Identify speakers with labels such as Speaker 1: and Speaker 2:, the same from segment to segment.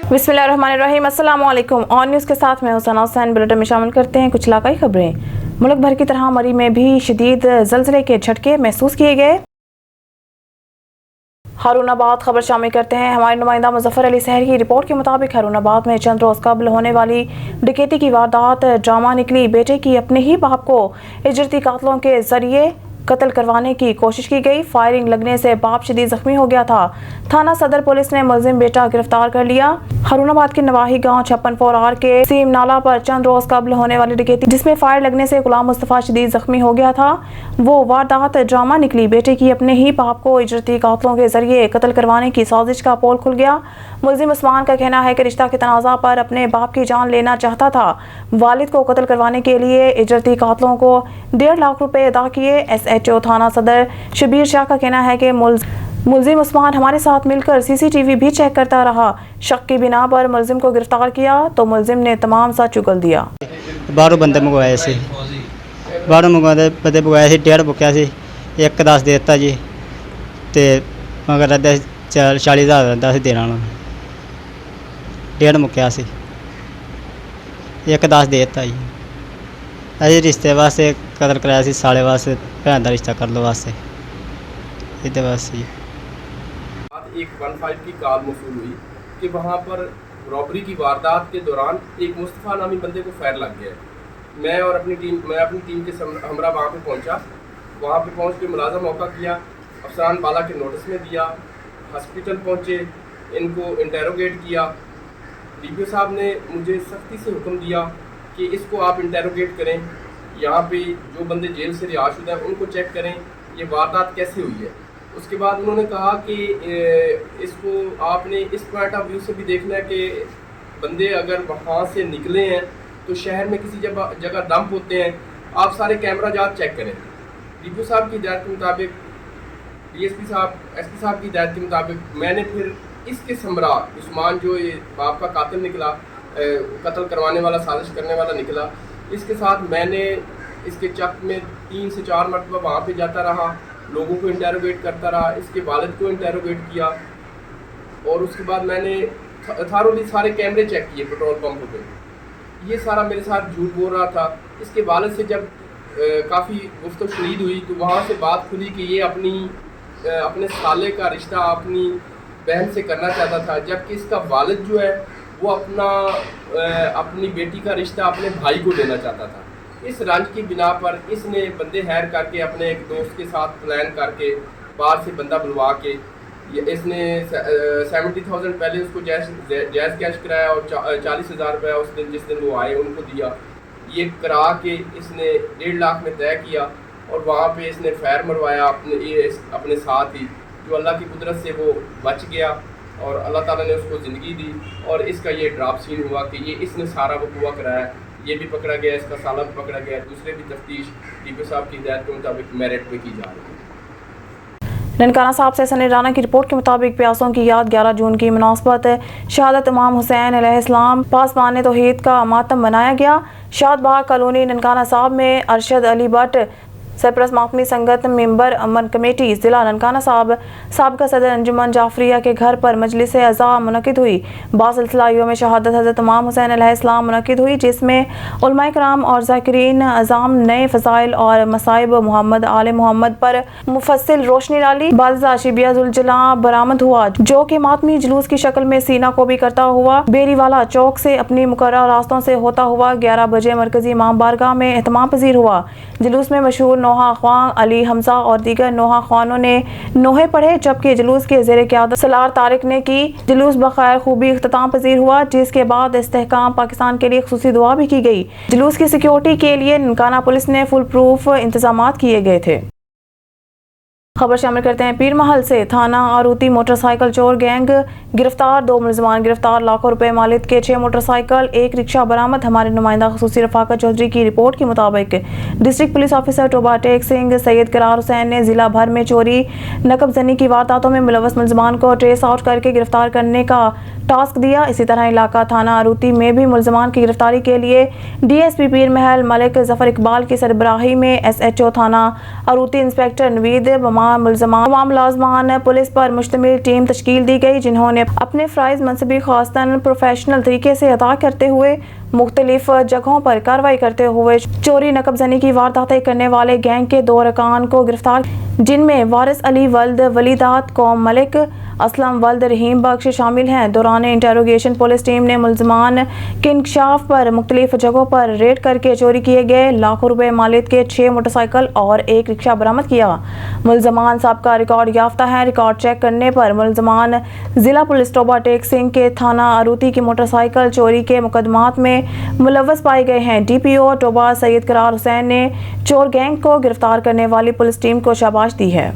Speaker 1: बिस्मिल्लाहिर्रहमानिर्रहीम। अस्सलाम वालेकुम। ऑन न्यूज़ के साथ मैं हुसैना हुसैन। बुलेटिन में शामिल करते हैं कुछ इलाकाई खबरें। मुल्क भर की तरह मरी में भी शदीद ज़लज़ले के झटके महसूस किए गए। हारूनाबाद खबर शामिल करते हैं। हमारे नुमाइंदा मुजफ्फर अली सहर की रिपोर्ट के मुताबिक हारूनाबाद में चंद रोज़ कबल होने वाली डकैती की वारदात ड्रामा निकली। बेटे की अपने ही बाप को इजरती कातलों के जरिए कत्ल करवाने की कोशिश की गई। फायरिंग लगने से बाप शदीद जख्मी हो गया था। थाना सदर पुलिस ने मुलजिम बेटा गिरफ्तार कर लिया। हारूनाबाद के नवाही गांव 56 के सीम नाला पर चंद रोज कबल होने वाली डकैती जिसमें फायर लगने से गुलाम मुस्तफा शदीद जख्मी हो गया था, वो वारदात ड्रामा निकली। बेटे की अपने ही बाप को इजरती कातलों के जरिए कत्ल करवाने की साजिश का पोल खुल गया। मुलजिम उस्मान का कहना है कि रिश्ता के तनाज़ा पर अपने बाप की जान लेना चाहता था। वालिद को कत्ल करवाने के लिए इजरती कातलों को 1.5 लाख रुपए अदा किए। SHO थाना सदर शबीर शाह का कहना है कि मुलजिम उस्मान हमारे साथ मिलकर CCTV भी चेक करता रहा। शक की बिना पर मुलजिम को गिरफ्तार किया तो मुलजिम ने तमाम सा चुगल दिया।
Speaker 2: 12 ਬੰਦੇ ਮੰਗਵਾਏ ਸੀ, 12 ਬੰਦੇ ਮੰਗਵਾਏ ਸੀ, 1.5 ਬੁੱਕਿਆ ਸੀ, 1 10 ਦੇ ਦਿੱਤਾ ਜੀ ਤੇ ਮਗਰ ਅੱਧਾ 40,000 ਦਿੰਦਾ ਸੀ ਦੇਣਾ ਨੂੰ, 1.5 ਮੁੱਕਿਆ ਸੀ, 1 10 ਦੇ ਦਿੱਤਾ ਜੀ। ਅਸੀਂ ਰਿਸ਼ਤੇ ਵਾਸਤੇ ਕਤਲ ਕਰਾਇਆ ਸੀ, ਸਾਲੇ ਵਾਸਤੇ ਭੈਣ ਦਾ ਰਿਸ਼ਤਾ ਕਰ ਲਓ ਵਾਸਤੇ ਇਹਦੇ ਵਾਸਤੇ।
Speaker 3: एक 15 की कॉल मौसूल हुई कि वहाँ पर रॉबरी की वारदात के दौरान एक मुस्तफ़ा नामी बंदे को फायर लग गया है। मैं अपनी टीम के हमरा वहाँ पे पहुँचा। वहाँ पे पहुँच के मुलाज़ा मौका किया, अफसरान बाला के नोटिस में दिया, हॉस्पिटल पहुँचे, इनको इंटेरोगेट किया। DPO साहब ने मुझे सख्ती से हुक्म दिया कि इसको आप इंटेरोगेट करें, यहाँ पे जो बंदे जेल से रिहाशुदा हैं उनको चेक करें, ये वारदात कैसे हुई है। उसके बाद उन्होंने कहा कि इसको आपने इस पॉइंट ऑफ व्यू से भी देखना है कि बंदे अगर वहाँ से निकले हैं तो शहर में किसी जगह डंप होते हैं, आप सारे कैमरा जात चेक करें। DPO साहब की हिदायत के मुताबिक, DSP साहब, SP साहब की हिदायत के मुताबिक मैंने फिर इसके समरा उस्मान जो ये बाप का कातिल निकला, कत्ल करवाने वाला, साजिश करने वाला निकला, इसके साथ मैंने इसके चक में 3 से 4 मरतबा वहाँ पे जाता रहा, लोगों को इंटेरोगेट करता रहा, इसके वालिद को इंटेरोगेट किया और उसके बाद मैंने थारोली सारे कैमरे चेक किए पेट्रोल पंप पे। ये सारा मेरे साथ झूठ बोल रहा था। इसके वालिद से जब काफ़ी गुफ्तगू शनीद हुई तो वहाँ से बात खुली कि ये अपने साले का रिश्ता अपनी बहन से करना चाहता था, जबकि इसका वालिद जो है वो अपनी बेटी का रिश्ता अपने भाई को देना चाहता था। इस रंज की बिना पर इसने बंदे हायर करके अपने एक दोस्त के साथ प्लान करके बाहर से बंदा बुलवा के इसने 70,000 पहले उसको जायज़ कैश कराया और 40,000 रुपया उस दिन जिस दिन वो आए उनको दिया। ये करा के इसने 1.5 लाख में तय किया और वहाँ पे इसने फायर मरवाया अपने साथ ही, जो अल्लाह की कुदरत से वो बच गया और अल्लाह ताला ने उसको ज़िंदगी दी। और इसका ये ड्रॉप सीन हुआ कि ये इसने सारा वकूआ कराया, ये भी पकड़ा गया, इसका साला भी पकड़ा गया। दूसरे भी तफ्तीश DPO साहब की हिदायत के मुताबिक मेरिट पे की जा रही है।
Speaker 1: ननकाना साहब से सनी राना की रिपोर्ट के मुताबिक प्यासों की याद 11 जून की मुनासबत शहादत इमाम हुसैन अलैहिस्सलाम पासबान तौहीद का मातम मनाया गया। शादबाग कॉलोनी ननकाना साहब में अरशद अली भट्ट सरपरस्त मातमी संगत मेंबर अमन कमेटी ज़िला ननकाना साहब साबका सदर अंजुमन जाफरिया के घर पर मजलिस अज़ा मुनक़िद हुई। बासिलसिला यौम शहादत हज़रत इमाम हुसैन अलैहिस्सलाम मुनक़िद हुई, जिसमें उलमाए कराम और ज़ाकिरीन अज़ाम नए फ़ज़ाइल और मसाइब मोहम्मद आले मोहम्मद पर मुफस्सिल रोशनी डाली। बाज़ा शिबिया ज़ुलजला बरामद हुआ, जो कि मातमी जुलूस की शक्ल में सीना को भी करता हुआ बेरीवाला चौक से अपनी मुकर्रर रास्तों से होता हुआ 11 बजे मरकजी इमाम बारगाह में एहतमाम पजीर हुआ। जुलूस में मशहूर नोहा ख्वां अली हमजा और दीगर नोहा ख्वानों ने नोहे पढ़े, जबकि जुलूस के ज़ेर क़यादत सलार तारिक ने की। जुलूस बखैर खूबी इख्तिताम पजीर हुआ, जिसके बाद इस्तेहकाम पाकिस्तान के लिए खुसूसी दुआ भी की गई। जुलूस की सिक्योरिटी के लिए ननकाना पुलिस ने फुल प्रूफ इंतजामात किए गए थे। खबर शामिल करते हैं पीर महल से। थाना आरूती मोटरसाइकिल चोर गैंग गिरफ्तार, 2 मुलजमान गिरफ्तार, लाखों रुपए मालिक के 6 मोटरसाइकिल, 1 रिक्शा बरामद। हमारे नुमाइंदा खसूसी रफाकत चौधरी की रिपोर्ट के मुताबिक district police officer Toba Tek Singh Syed Qarar Hussain ने जिला भर में चोरी नकब जनी की वारदातों में मुलव्वस मुलजमान को ट्रेस आउट करके गिरफ्तार करने का ٹاسک دیا. اسی طرح علاقہ تھانہ اروتی میں بھی ملزمان کی گرفتاری کے لیے ڈی ایس پی پیر محل ملک ظفر اقبال کی سربراہی میں ایس ایچ او تھانہ اروتی انسپیکٹر نوید تمام ملازمان پولیس پر مشتمل ٹیم تشکیل دی گئی، جنہوں نے اپنے فرائض منصبی خواستن پروفیشنل طریقے سے ادا کرتے ہوئے مختلف جگہوں پر کارروائی کرتے ہوئے چوری نقب زنی کی وارداتیں کرنے والے گینگ کے 2 ارکان کو گرفتار، جن میں وارث علی ولد ولیدات قوم ملک اسلم ولد رحیم بخش شامل ہیں. دوران انٹروگیشن پولیس ٹیم نے ملزمان کے انکشاف پر مختلف جگہوں پر ریڈ کر کے چوری کیے گئے لاکھوں روپے مالیت کے 6 موٹر سائیکل اور 1 رکشہ برآمد کیا. ملزمان سابقہ ریکارڈ یافتہ ہیں. ریکارڈ چیک کرنے پر ملزمان ضلع پولیس ٹوبہ ٹیک سنگھ کے تھانہ اروتی کی موٹر سائیکل چوری کے مقدمات میں ملوث پائے گئے ہیں. ڈی پی او ٹوبہ سید قرار حسین نے چور گینگ کو گرفتار کرنے والی پولیس ٹیم کو شاباش دی ہے.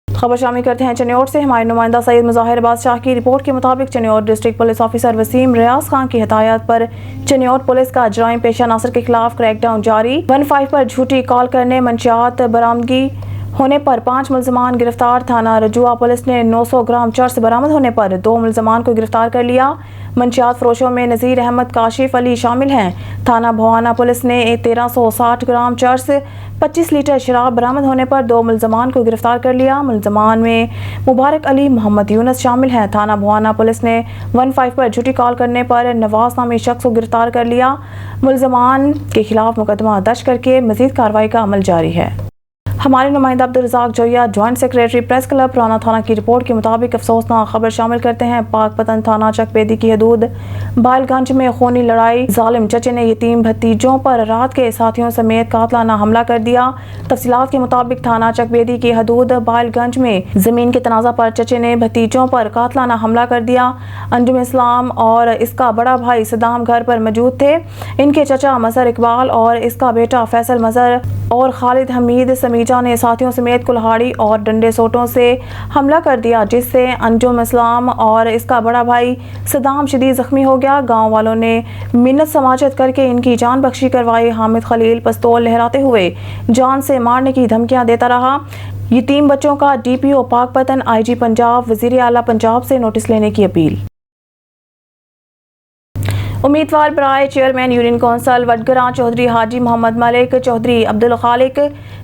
Speaker 1: خبر شامل کرتے ہیں چنیوٹ سے. ہمارے نمائندہ سید مظاہر بادشاہ کی رپورٹ کے مطابق Chiniot district police officer Waseem Riaz Khan کی ہدایت پر چنیوٹ پولیس کا جرائم پیشہ عناصر کے خلاف کریک ڈاؤن جاری. 15 پر جھوٹی کال کرنے منشیات برآمدگی ہونے پر 5 ملزمان گرفتار. تھانہ رجوع پولیس نے 900 گرام چرس برآمد ہونے پر 2 ملزمان کو گرفتار کر لیا. منشیات فروشوں میں نذیر احمد کاشف علی شامل ہیں. تھانہ بھوانہ پولیس نے 1360 گرام چرس 25 لیٹر شراب برآمد ہونے پر 2 ملزمان کو گرفتار کر لیا. ملزمان میں مبارک علی محمد یونس شامل ہیں. تھانہ بھوانہ پولیس نے 15 پر جھوٹی کال کرنے پر نواز نامی شخص کو گرفتار کر لیا. ملزمان کے خلاف مقدمہ درج کر کے مزید کارروائی کا عمل جاری ہے. ہمارے نمائندہ عبدالرزاق جویا جوائنٹ سیکریٹری پریس کلب پرانا تھانہ کی رپورٹ کے مطابق افسوسناک خبر شامل کرتے ہیں. پاک پتن تھانہ چک بیدی کی حدود بائل گنج میں خونی لڑائی. ظالم چچے نے یتیم بھتیجوں پر رات کے ساتھیوں سمیت قاتلانہ حملہ کر دیا. تفصیلات کے مطابق تھانہ چک بیدی کی حدود بائل گنج میں زمین کے تنازع پر چچے نے بھتیجوں پر قاتلانہ حملہ کر دیا. انجم اسلام اور اس کا بڑا بھائی صدام گھر پر موجود تھے. ان کے چچا مظہر اقبال اور اس کا بیٹا فیصل مظہر اور خالد حمید سمیجا نے ساتھیوں سمیت کلہاڑی اور ڈنڈے سوٹوں سے حملہ کر دیا، جس سے انجم اسلام اور اس کا بڑا بھائی صدام شدید زخمی ہو گیا. گاؤں والوں نے منت سماجت کر کے ان کی جان بخشی کروائی. حامد خلیل پستول لہراتے ہوئے جان سے مارنے کی دھمکیاں دیتا رہا. یتیم بچوں کا ڈی پی او پاک پتن آئی جی پنجاب وزیر اعلیٰ پنجاب سے نوٹس لینے کی اپیل. امیدوار برائے چیئرمین یونین کونسل وڈگراں چودھری حاجی محمد ملک چودھری عبدالخالق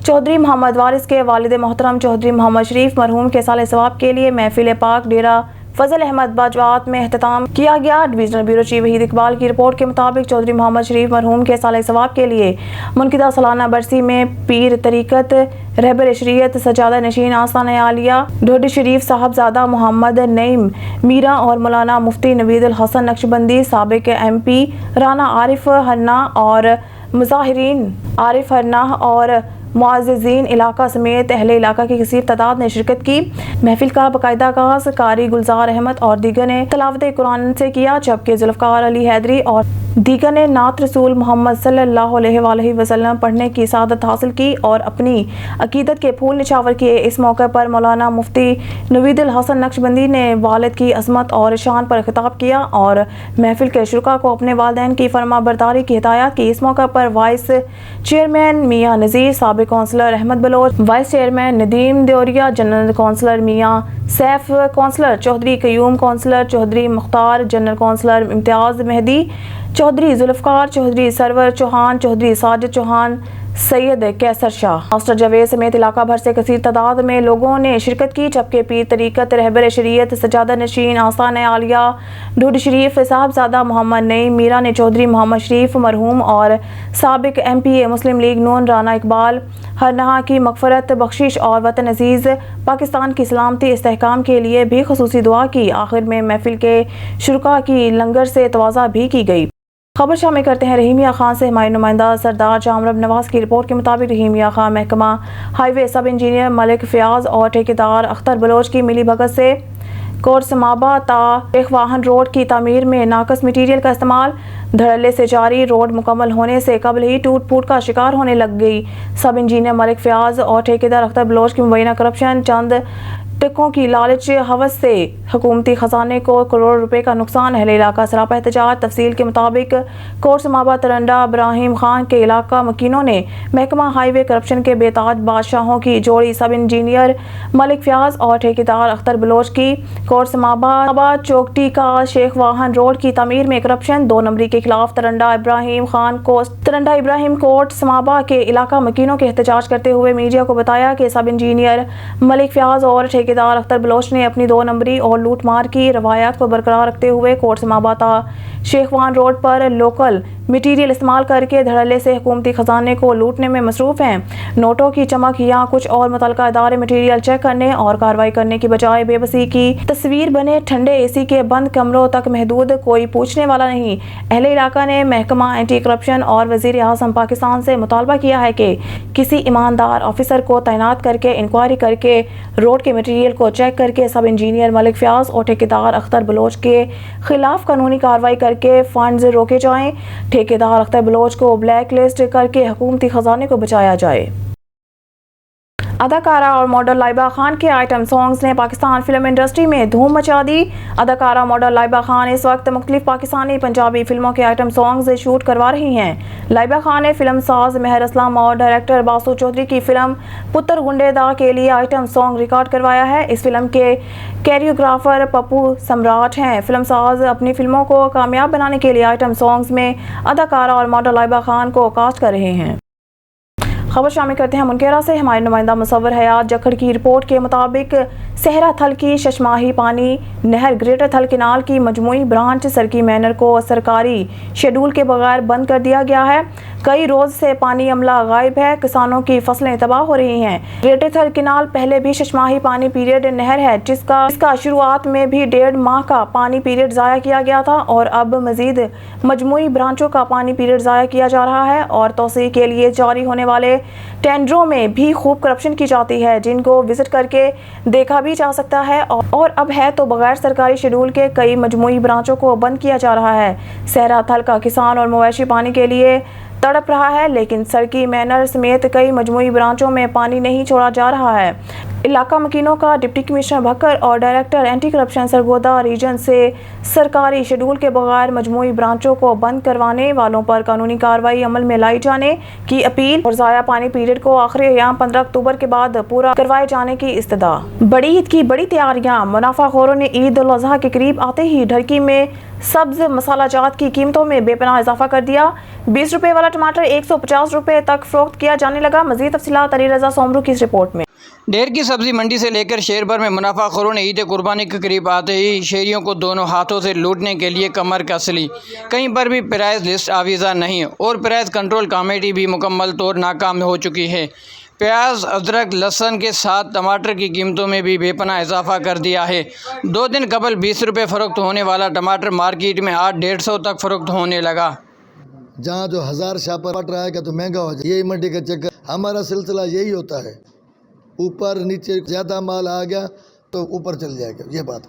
Speaker 1: چودھری محمد وارث کے والد محترم چودھری محمد شریف مرحوم کے سال ثواب کے لیے محفل پاک ڈیرہ فضل احمد باجوات میں اختتام کیا گیا. Divisional bureau chief Waheed Iqbal کی رپورٹ کے مطابق چودھری محمد شریف مرحوم کے سال ثواب کے لیے منعقدہ سالانہ برسی میں پیر طریقت رہبر شریعت سجادہ نشین آستانہ عالیہ ڈھوڈی شریف صاحبزادہ محمد نعیم میرا اور مولانا مفتی نوید الحسن نقشبندی سابق ایم پی رانا عارف ہرنا اور مظاہرین عارف ہرنا اور معززین علاقہ سمیت اہل علاقہ کی کثیر تعداد نے شرکت کی. محفل کا باقاعدہ آغاز قاری گلزار احمد اور دیگر نے تلاوت قرآن سے کیا، جبکہ ذوالفقار علی حیدری اور دیگر نے نعت رسول محمد صلی اللہ علیہ وآلہ وسلم پڑھنے کی سعادت حاصل کی اور اپنی عقیدت کے پھول نچھاور کیے. اس موقع پر مولانا مفتی نوید الحسن نقشبندی نے والد کی عظمت اور شان پر خطاب کیا اور محفل کے شرکاء کو اپنے والدین کی فرما برداری کی ہدایت کی. اس موقع پر وائس چیئرمین میاں نذیر، سابق councillor Ahmed Baloch, vice chairman Nadeem Deoria, general councillor Mian Saif, councillor Chaudhry Qayyum, councillor Chaudhry Mukhtar, general councillor Imtiaz Mehdi, Chaudhry Zulfiqar, Chaudhry سرور چوہان، چودھری ساجد چوہان، سید کیسر شاہ، ماسٹر جاوید سمیت علاقہ بھر سے کثیر تعداد میں لوگوں نے شرکت کی. جبکہ پیر طریقت رہبر شریعت سجادہ نشین آستانہ عالیہ ڈھوڈی شریف صاحبزادہ محمد نعیم میرا نے چودھری محمد شریف مرحوم اور سابق ایم پی اے مسلم لیگ نون رانا اقبال ہرنہا کی مغفرت بخشش اور وطن عزیز پاکستان کی سلامتی استحکام کے لیے بھی خصوصی دعا کی. آخر میں محفل کے شرکاء کی لنگر سے توازہ بھی کی گئی. خبر شامل کرتے ہیں رحیمیہ خان سے. ہمارے نمائندہ سردار جامرب نواز کی رپورٹ کے مطابق رحیمیہ خان محکمہ ہائی وے سب انجینئر ملک فیاض اور ٹھیکیدار اختر بلوچ کی ملی بھگت سے کورسمابا تا شیخ واہن روڈ کی تعمیر میں ناقص مٹیریل کا استعمال دھڑلے سے جاری. روڈ مکمل ہونے سے قبل ہی ٹوٹ پھوٹ کا شکار ہونے لگ گئی. سب انجینئر ملک فیاض اور ٹھیکیدار اختر بلوچ کی مبینہ کرپشن چند टिक्कों की लालच हवस से हुकूमती खजाने को करोड़ रुपए का नुकसान। अहले इलाका सरापा एहतजाज। तफसील के मुताबिक कोटसमाबा तरंडा इब्राहिम खान के इलाका मकीनों ने महकमा हाईवे करप्शन के बेताज बादशाहों की जोड़ी सब इंजीनियर मलिक फयाज और ठेकेदार अख्तर बलोच की। कोटसमाबा चौकटी का शेख वाहन रोड की तमीर में करप्शन 2 नंबरी के खिलाफ तरंडा इब्राहिम कोट समाबा के इलाका मकीनों के एहतजाज करते हुए मीडिया को बताया कि सब इंजीनियर मलिक फयाज और ठेकेदार अख्तर बलोच ने अपनी 2 नंबरी और लूट मार की रवायात को बरकरार रखते हुए कोट समाबा शेख वाहन रोड पर लोकल मटीरियल इस्तेमाल करके धड़ल्ले से हुकूमती खजाने को लूटने में मसरूफ हैं। नोटों की चमक या कुछ और मुतल्लिका इदारे मटीरियल चेक करने और कार्रवाई करने की बजाय बेबसी की तस्वीर बने ठंडे एसी के बंद कमरों तक महदूद, कोई पूछने वाला नहीं। अहले इलाका ने महकमा एंटी करप्शन और वज़ीर आज़म पाकिस्तान से मुतालबा किया है कि किसी ईमानदार ऑफिसर को तैनात करके इंक्वायरी करके रोड के मटीरियल को चेक करके सब इंजीनियर मलिक फयाज और ठेकेदार अख्तर बलोच के खिलाफ कानूनी कार्रवाई करके फंड्स रोके जाएं। ठेकेदार अख्तर बलोच को ब्लैक लिस्ट करके हुकूमती खजाने को बचाया जाए। अदाकारा और मॉडल लाइबा खान के आइटम सॉन्ग्स ने पाकिस्तान फिल्म इंडस्ट्री में धूम मचा दी। अदाकारा मॉडल लाइबा खान इस वक्त मुख्तलिफ पाकिस्तानी पंजाबी फिल्मों के आइटम सॉन्ग्स शूट करवा रही हैं। लाइबा खान ने फिल्म साज मेहर असलम और डायरेक्टर बासु चौधरी की फिल्म पुत्र गुंडेदा के लिए आइटम सॉन्ग रिकॉर्ड करवाया है। इस फिल्म के कैरियोग्राफर पप्पू सम्राट हैं। फिल्म साज अपनी फिल्मों को कामयाब बनाने के लिए आइटम सॉन्ग्स में अदाकारा और मॉडल लाइबा खान को कास्ट कर रहे हैं। खबर शामिल करते हैं मुनकेरा से। हमारे नुमाइंदा मुसव्वर हयात जखड़ की रिपोर्ट के मुताबिक सहरा थल की शशमाही पानी नहर ग्रेटर थल केनाल की मजमूई ब्रांच सरकी मैनर को सरकारी शेड्यूल के बगैर बंद कर दिया गया है। कई रोज से पानी अमला गायब है। किसानों की फसलें तबाह हो रही हैं। ग्रेटर थल केनाल पहले भी शशमाही पानी पीरियड नहर है जिसका शुरुआत में भी 1.5 माह का पानी पीरियड ज़ाया किया गया था और अब मजीद मजमूई ब्रांचों का पानी पीरियड ज़ाया किया जा रहा है और तोसी के लिए जारी होने वाले टेंडरों में भी खूब करप्शन की जाती है जिनको विजिट करके देखा भी जा सकता है और अब है तो बगैर सरकारी शेड्यूल के कई मजमूई ब्रांचों को बंद किया जा रहा है। सहरा थल का किसान और मवेशी पानी के लिए तड़प रहा है लेकिन सरकी मैनर समेत कई मजमूई ब्रांचों में पानी नहीं छोड़ा जा रहा है। इलाका मकीनों का डिप्टी कमिश्नर भक्कर और director anti corruption Sargodha region से सरकारी शेड्यूल के बगैर मजमूई ब्रांचों को बंद करवाने वालों पर कानूनी कार्रवाई अमल में लाई जाने की अपील और ज़ाया पानी पीरियड को आखिरी या 15 अक्टूबर के बाद पूरा करवाए जाने की इस्तदा। बड़ी ईद की बड़ी तैयारियां। मुनाफाखोरों ने ईद उल अज़हा के करीब आते ही ढरकी में सब्ज मसाला जात की कीमतों में बेपनाह इजाफा कर दिया। 20 रुपए वाला टमाटर 150 रुपए तक फरोख्त किया जाने लगा। मज़ीद तफसीलात अली रज़ा सोमरू की इस रिपोर्ट में।
Speaker 4: ढेर की सब्जी मंडी से लेकर शहर भर में मुनाफाखोरों ने ईद कुर्बानी के करीब आते ही शहरियों को दोनों हाथों से लूटने के लिए कमर कस ली। कहीं पर भी प्राइस लिस्ट आवीज़ा नहीं और प्राइस कंट्रोल कमेटी भी मुकम्मल तौर नाकाम हो चुकी है। प्याज, अदरक, लहसुन के साथ टमाटर की कीमतों में भी बेपनाह इजाफा कर दिया है। 2 दिन कबल 20 रुपये फ़रोख्त होने वाला टमाटर मार्केट में आज 150 तक फ़रोख्त होने लगा।
Speaker 5: जहाँ जो 1000 शापर पट रहा है तो महंगा हो जाए, यही मंडी का चक्कर। हमारा सिलसिला यही होता है, ऊपर नीचे ज़्यादा माल आ गया तो ऊपर चल जाएगा। ये बात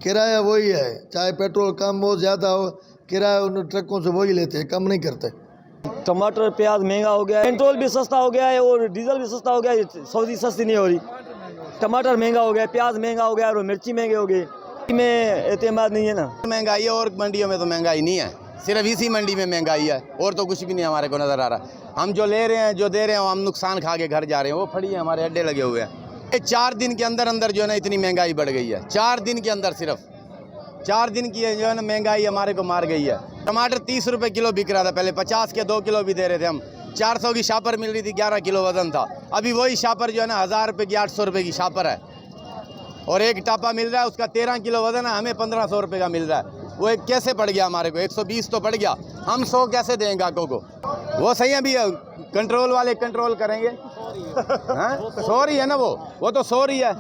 Speaker 5: किराया वही है, चाहे पेट्रोल कम हो ज़्यादा हो, किराया उन ट्रकों से वही लेते हैं, कम नहीं करते।
Speaker 6: टमाटर प्याज महंगा हो गया है, पेट्रोल भी सस्ता हो गया है और डीजल भी सस्ता हो गया है। सब्जी सस्ती नहीं हो रही, टमाटर महंगा हो गया, प्याज महंगा हो गया और मिर्ची महंगे हो गई। में एतमाद नहीं है ना,
Speaker 7: महंगाई है और मंडियों में तो महंगाई नहीं है, सिर्फ इसी मंडी में महंगाई है और तो कुछ भी नहीं हमारे को नज़र आ रहा। हम जो ले रहे हैं, जो दे रहे हैं, हम नुकसान खा के घर जा रहे हैं। वो फड़ी है, हमारे अड्डे लगे हुए हैं। 4 दिन के अंदर अंदर जो है ना इतनी महंगाई बढ़ गई है। 4 दिन के अंदर, सिर्फ 4 दिन की जो है ना महंगाई हमारे को मार गई है। टमाटर 30 रुपये किलो बिक रहा था, पहले 50 के 2 किलो भी दे रहे थे हम। 400 की शापर मिल रही थी, 11 किलो वजन था। अभी वही शापर जो है ना 1000 रुपये की 800 रुपये की शापर है और एक टापा मिल रहा है, उसका 13 किलो वजन है, हमें 1500 रुपये का मिल रहा है। वो एक कैसे पड़ गया हमारे को? 120 तो पड़ गया, हम 100 कैसे देंगे गाहकों को? वो सही है, अभी कंट्रोल वाले कंट्रोल करेंगे। सॉरी है ना, वो तो सॉरी है,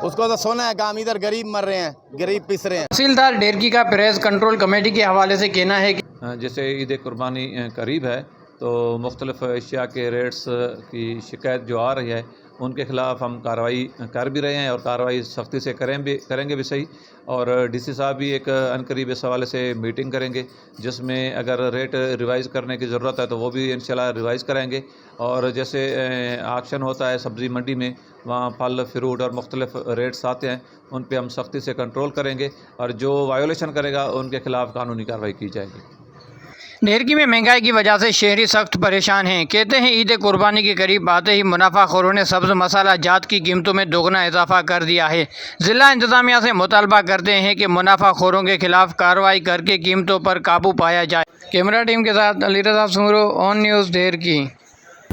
Speaker 7: उसको तो सोना है काम। इधर गरीब मर रहे हैं, गरीब पिस रहे हैं।
Speaker 4: तहसीलदार ढेरकी का प्राइस कंट्रोल कमेटी के हवाले से कहना है कि
Speaker 8: जैसे ईद कुर्बानी करीब है तो मुख्तलिफ अशिया के रेट्स की शिकायत जो आ रही है ان کے خلاف ہم کارروائی کر بھی رہے ہیں اور کارروائی سختی سے کریں گے بھی صحیح. اور ڈی سی صاحب بھی ایک عنقریب اس حوالے سے میٹنگ کریں گے جس میں اگر ریٹ ریوائز کرنے کی ضرورت ہے تو وہ بھی انشاءاللہ ریوائز کریں گے. اور جیسے آکشن ہوتا ہے سبزی منڈی میں, وہاں پھل فروٹ اور مختلف ریٹس آتے ہیں, ان پہ ہم سختی سے کنٹرول کریں گے اور جو وائیولیشن کرے گا ان کے خلاف قانونی کارروائی کی جائے گی.
Speaker 4: ڈھیرکی میں مہنگائی کی وجہ سے شہری سخت پریشان ہیں. کہتے ہیں عید قربانی کے قریب آتے ہی منافع خوروں نے سبز مسالہ جات کی قیمتوں میں دوگنا اضافہ کر دیا ہے. ضلع انتظامیہ سے مطالبہ کرتے ہیں کہ منافع خوروں کے خلاف کارروائی کر کے قیمتوں پر قابو پایا جائے. کیمرہ ٹیم کے ساتھ علی رضا سنگرو, آن نیوز ڈھیرکی.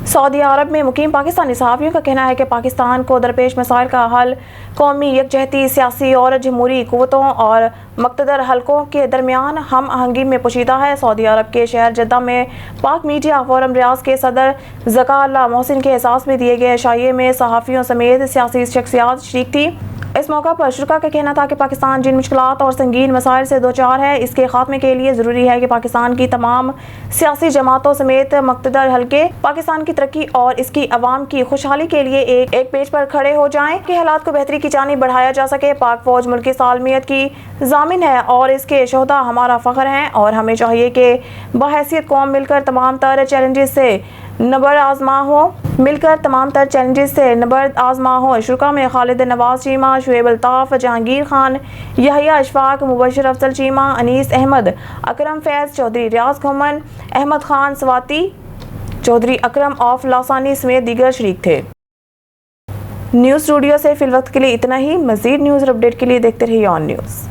Speaker 1: سعودی عرب میں مقیم پاکستانی صحافیوں کا کہنا ہے کہ پاکستان کو درپیش مسائل کا حل قومی یکجہتی, سیاسی اور جمہوری قوتوں اور مقتدر حلقوں کے درمیان ہم آہنگی میں پوشیدہ ہے. سعودی عرب کے شہر جدہ میں پاک میڈیا فورم ریاض کے صدر ذکا اللہ محسن کے احساس میں دیے گئے عشائیے میں صحافیوں سمیت سیاسی شخصیات شریک تھی. اس موقع پر شرکا کا کہنا تھا کہ پاکستان جن مشکلات اور سنگین مسائل سے دوچار ہے, اس کے خاتمے کے لیے ضروری ہے کہ پاکستان کی تمام سیاسی جماعتوں سمیت مقتدر حلقے پاکستان کی ترقی اور اس کی عوام کی خوشحالی کے لیے ایک پیج پر کھڑے ہو جائیں کہ حالات کو بہتری کی جانب بڑھایا جا سکے. پاک فوج ملک کی سالمیت کی ضامن ہے اور اس کے شہداء ہمارا فخر ہیں اور ہمیں چاہیے کہ بحیثیت قوم مل کر تمام تر چیلنجز سے نبرد آزما ہو. شرکا میں خالد نواز چیمہ, شعیب الطاف, جہانگیر خان, یحییٰ اشفاق, مبشر افضل چیمہ, انیس احمد, اکرم فیض چودھری, ریاض کھمن, احمد خان سواتی, چودھری اکرم آف لاسانی سمیت دیگر شریک تھے. نیوز اسٹوڈیو سے فی الوقت کے لیے اتنا ہی. مزید نیوز اپڈیٹ کے لیے دیکھتے رہیے آن نیوز.